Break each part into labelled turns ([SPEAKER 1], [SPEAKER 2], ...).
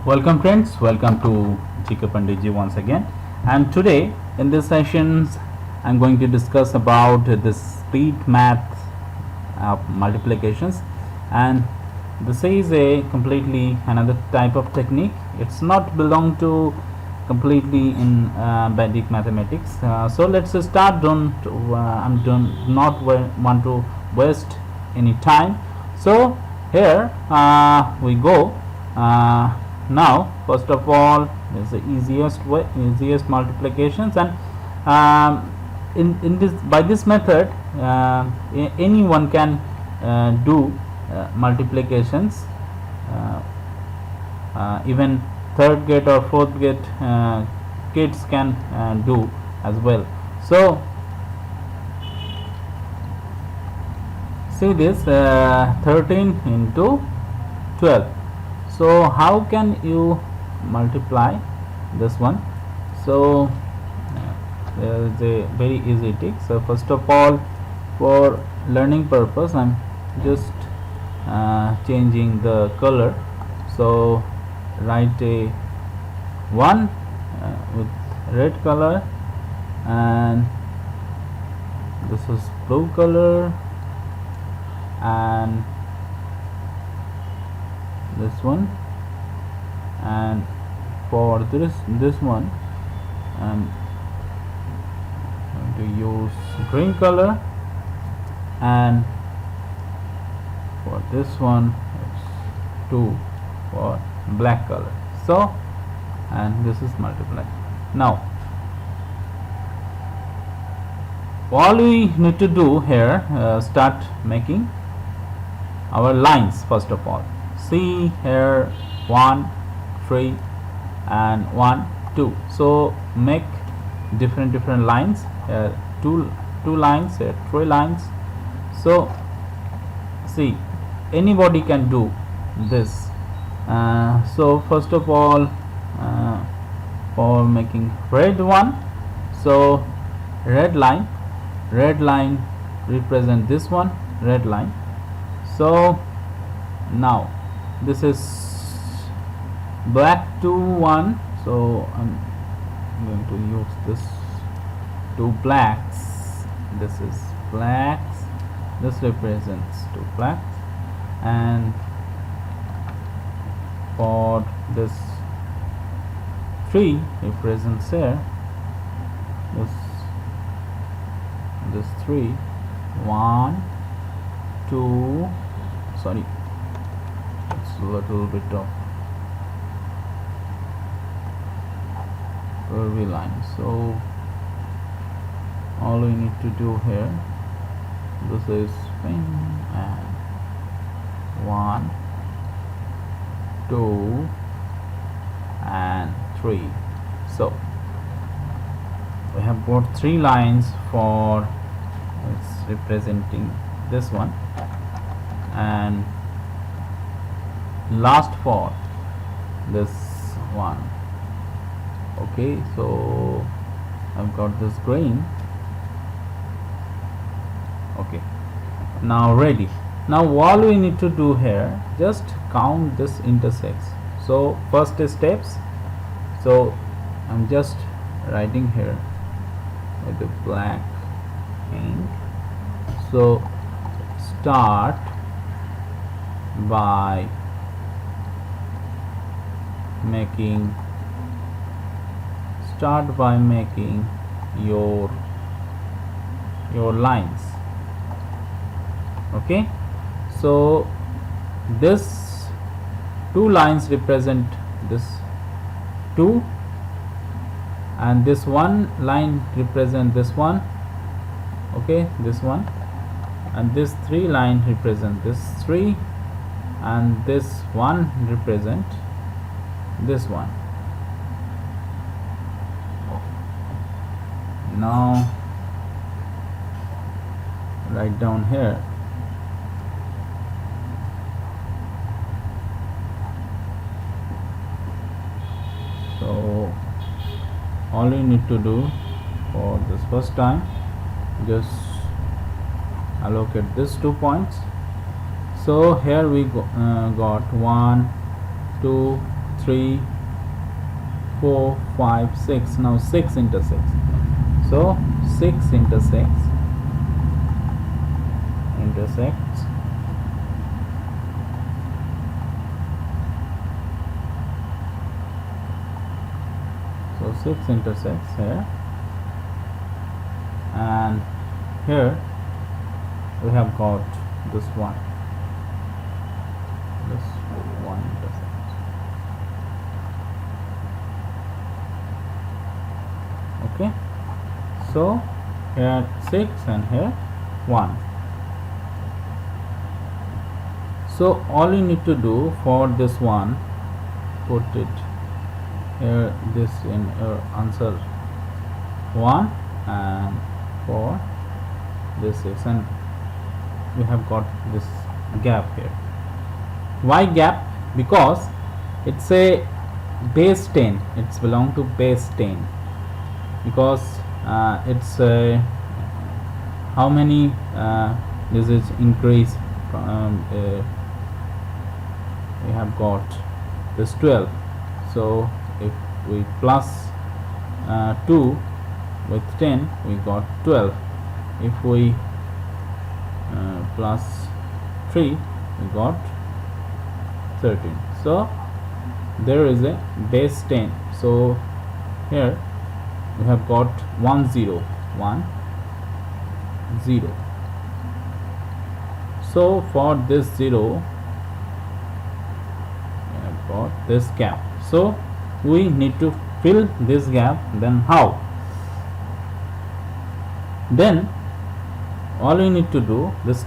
[SPEAKER 1] Welcome friends, welcome to GK Panditji once again, and today in this sessions I'm going to discuss about the speed math of multiplications, and this is a completely another type of technique. It's not belong to completely in Vedic mathematics. So let's start. Don't not want to waste any time. So here we go. Now first of all is the easiest multiplications, and in this by this method anyone can do multiplications, uh, even third grade or fourth grade kids can do as well. So see this 13 into 12. So how can you multiply this one? So there is a very easy trick. So first of all, for learning purpose, I'm just changing the color. So write a 1 with red color, and this is blue color, and this one, and for this one I'm going to use green color, and for this one it's 2 for black color. So and this is multiply. Now all we need to do here, start making our lines. First of all, see here 1 3 and 1 2. So make different lines, two lines, 3 lines. So see, anybody can do this. So first of all, for making red one, so red line represent this one, red line. So now this is black 2 1, so I'm going to use this 2 blacks. This is blacks, this represents 2 blacks, and for this 3 represents here this 3 1 2, sorry, it's a little bit of curvy line. So all we need to do here, this is pin, and 1 2 and 3. So we have got 3 lines for it's representing this one, and last for this one. Okay, so I've got this green. Okay, now ready. Now all we need to do here, just count this intersects. So first steps, so I'm just writing here with the black ink. So start by making your lines. Okay, so this 2 lines represent this 2, and this 1 line represent this one. Okay, this one, and this 3 line represent this 3, and this 1 represent this one. Now write down here. So all you need to do for this first time, just allocate these 2 points. So here we got 1 2 3 4 5 6. Now 6 intersects, so 6 intersects so 6 intersects here, and here we have got this one intersects. Okay, so here 6 and here 1. So all you need to do for this one, put it here, this in your answer 1, and for this 6, and we have got this gap here. Why gap? Because it's a base 10, it's belong to base 10, because it's a how many this is increase from we have got this 12, so if we plus 2 with 10, we got 12. If we plus 3, we got 13. So there is a base 10, so here we have got 1 0 1 0. So for this 0, we have got this gap, so we need to fill this gap. Then how? Then all we need to do, this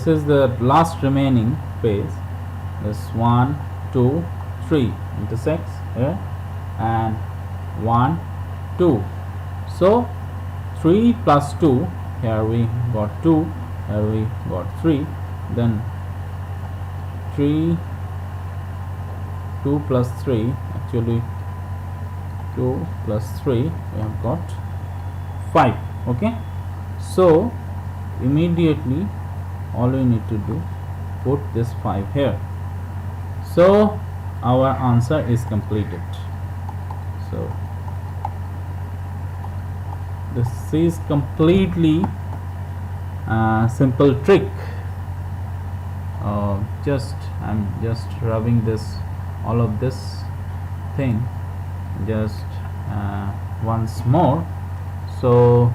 [SPEAKER 1] is the last remaining phase, this 1 2 3 intersects here, and 1 2. So 3 plus 2, here we got 2, here we got 3, then 3 2 plus 3, actually 2 plus 3, we have got 5. Okay, so immediately all we need to do, put this 5 here, so our answer is completed. So this is completely simple trick. I'm just rubbing this, all of this thing just once more, so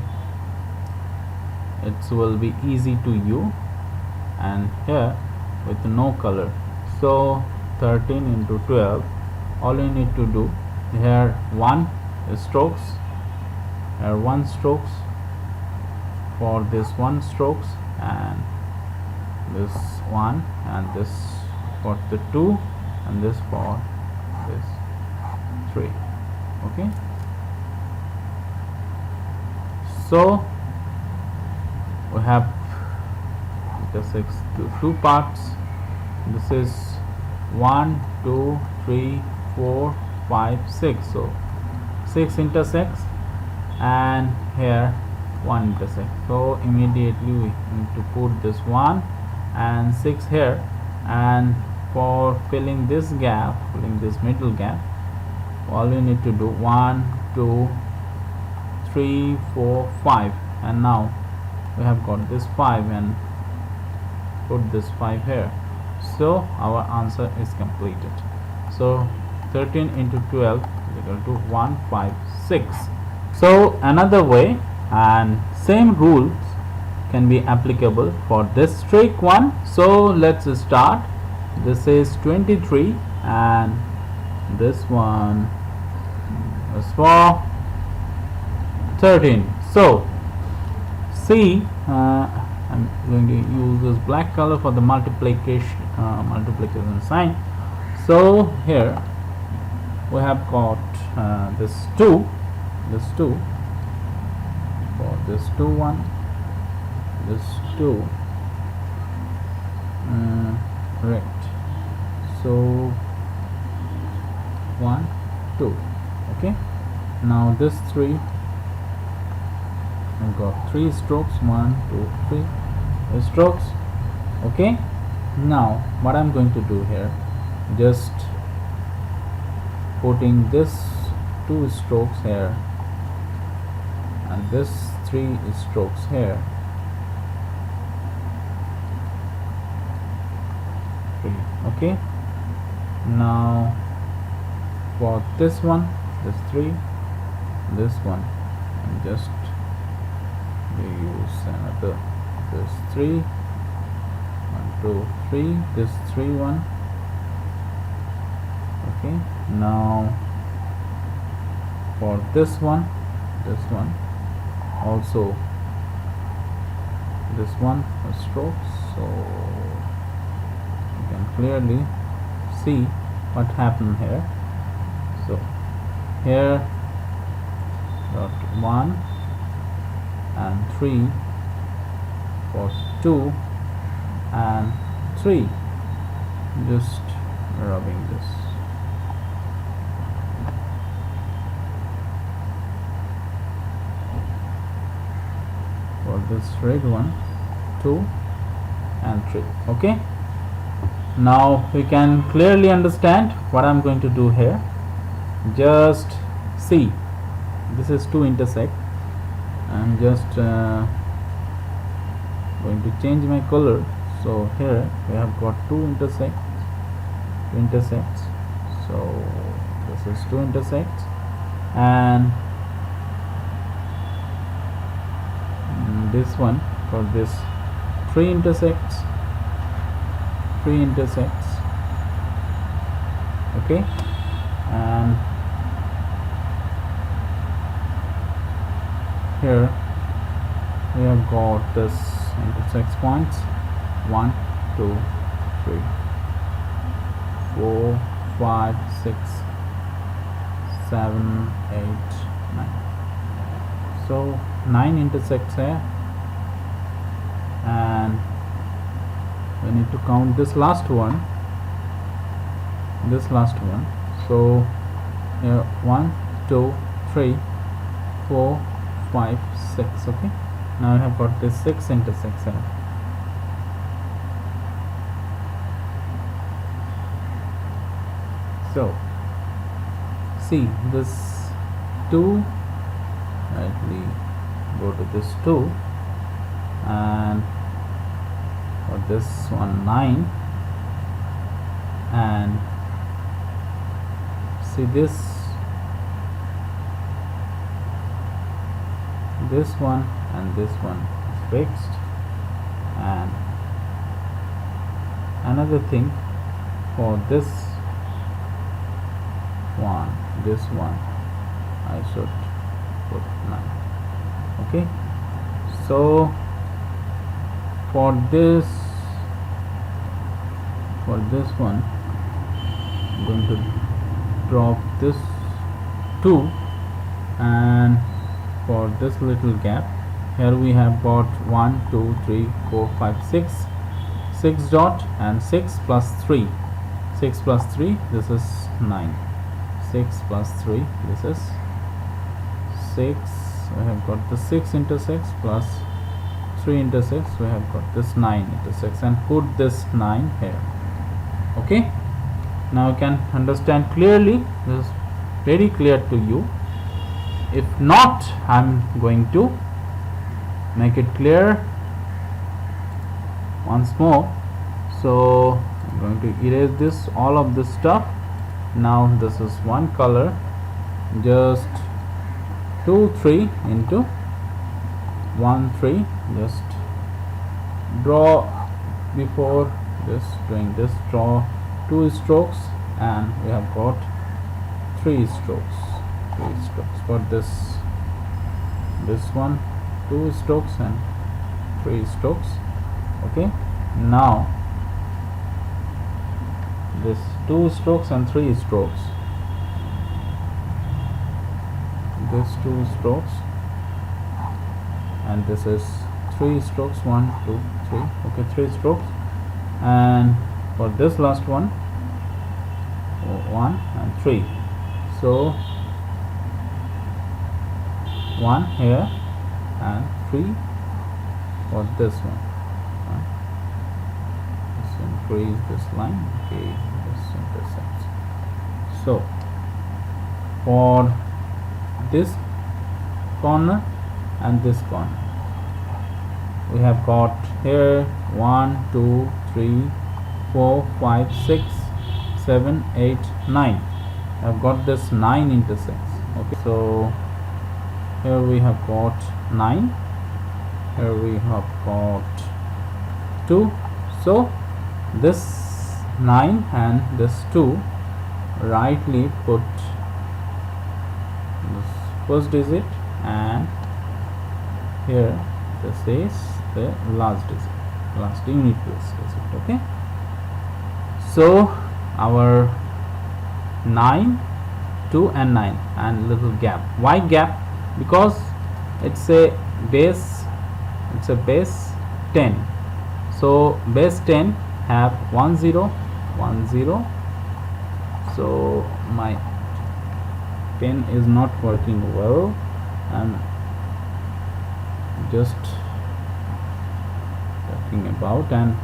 [SPEAKER 1] it will be easy to you, and here with no color. So 13 into 12, all you need to do, here 1 strokes, here 1 strokes for this 1 strokes, and this 1, and this for the 2, and this for this 3. Okay, so we have intersects two parts. This is 1 2 3 4 5 6, so 6 intersects, and here 1 intersect. So immediately we need to put this 1 and 6 here, and for filling this gap, filling this middle gap, all we need to do 1 2 3 4 5, and now we have got this 5, and put this 5 here, so our answer is completed. So 13 into 12 is equal to 156. So another way, and same rules can be applicable for this trick one. So let's start. This is 23, and this one is for 13. So see, I'm going to use this black color for the multiplication sign. So here we have got this 2 for this 2 1, this 2, right, so 1 2. Okay, now this 3, I've got 3 strokes, 1 2 3 strokes. Okay, now what I'm going to do here, just putting this 2 strokes here and this 3 strokes here. 3. Okay, now for this one, this 3, this one, and just we use another, this 3, 1 2 3, this 3 1. Okay, now for this one also, this one a stroke, so you can clearly see what happened here. So here dot 1 and 3 for 2 and 3, just rubbing this. For this red one, 2 and 3. Okay, now we can clearly understand what I'm going to do here. Just see, this is 2 intersect. I'm just going to change my color. So here we have got 2 intersects. So this is 2 intersects, and this one for this 3 intersects. Okay, and here we have got this intersects points 1 2 3 4 5 6 7 8 9. So 9 intersects here, and we need to count this last one. So here 1 2 3 4 5 6. Okay, now I have got this 6 intersects here. So see this 2, rightly go to this 2, and for this one 9, and see this one and this one is fixed. And another thing, for this one I should put 9. Okay, so for this one I'm going to drop this 2, and for this little gap here we have got 1 2 3 4 5 6 dot, and 6 plus 3, this is 9. 6 plus 3, this is 6. We have got the 6 intersects plus 3 intersects. We have got this 9 intersects, and put this 9 here. Okay, now you can understand clearly. This is very clear to you. If not, I'm going to make it clear once more. So I'm going to erase this, all of this stuff. Now this is one color, just 2 3 into 1 3. Just draw, before this doing this, draw 2 strokes, and we have got 3 strokes. For this one 2 strokes and 3 strokes. Okay, now this 2 strokes and 3 strokes, this 2 strokes, and this is 3 strokes, 1 2 3. Okay, 3 strokes, and for this last one 1 and 3. So 1 here and 3 for this one. Let's increase this line. Okay, this intersects. So for this corner and this corner. We have got here 1 2 3 4 5 6 7 8 9. I've got this 9 intersects. Okay, so here we have got 9, here we have got 2. So this 9 and this 2, rightly put this first digit, and here this is the last digit, last unit place digit. Okay, so our 9, 2 and 9 and little gap. Why gap? Because it's a base 10. So base 10 have 1 0 1 0. So my pen is not working well. I'm just talking about and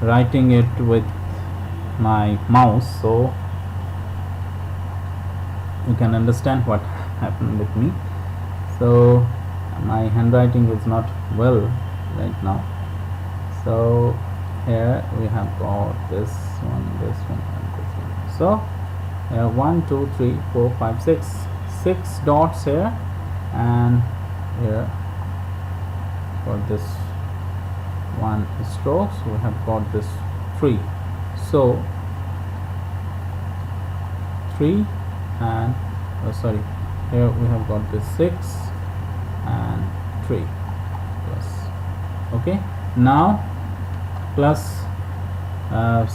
[SPEAKER 1] writing it with my mouse, so you can understand what happened with me. So my handwriting is not well right now. So here we have got this one, and this one. So 1 2 3 4 5 6 dots here, and here for this one strokes we have got this 3. So 3 and sorry, here we have got this 6 and 3 plus. Okay, now plus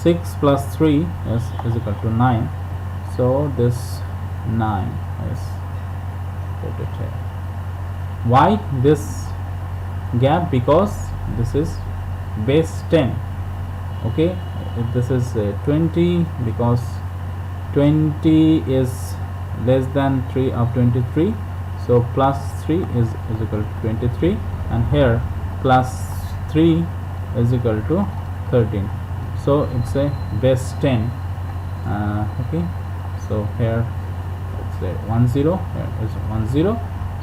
[SPEAKER 1] 6 plus 3 is equal to 9. So this 9 is put it here. Why this gap? Because this is base 10. Okay, this is 20, because 20 is less than 3 of 23, so plus 3 is equal to 23, and here plus 3 is equal to 13. So it's a base 10. Okay, so here it's a 1 0, here is 1 0.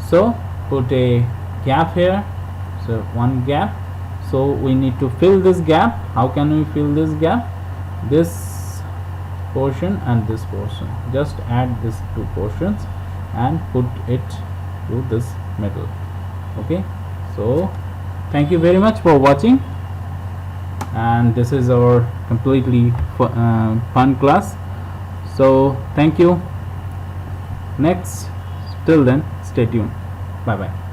[SPEAKER 1] So put a gap here, so one gap. So we need to fill this gap. How can we fill this gap? This portion and this portion, just add these two portions and put it to this middle. Okay, so thank you very much for watching, and this is our completely fun class. So thank you. Next, till then, stay tuned. Bye bye.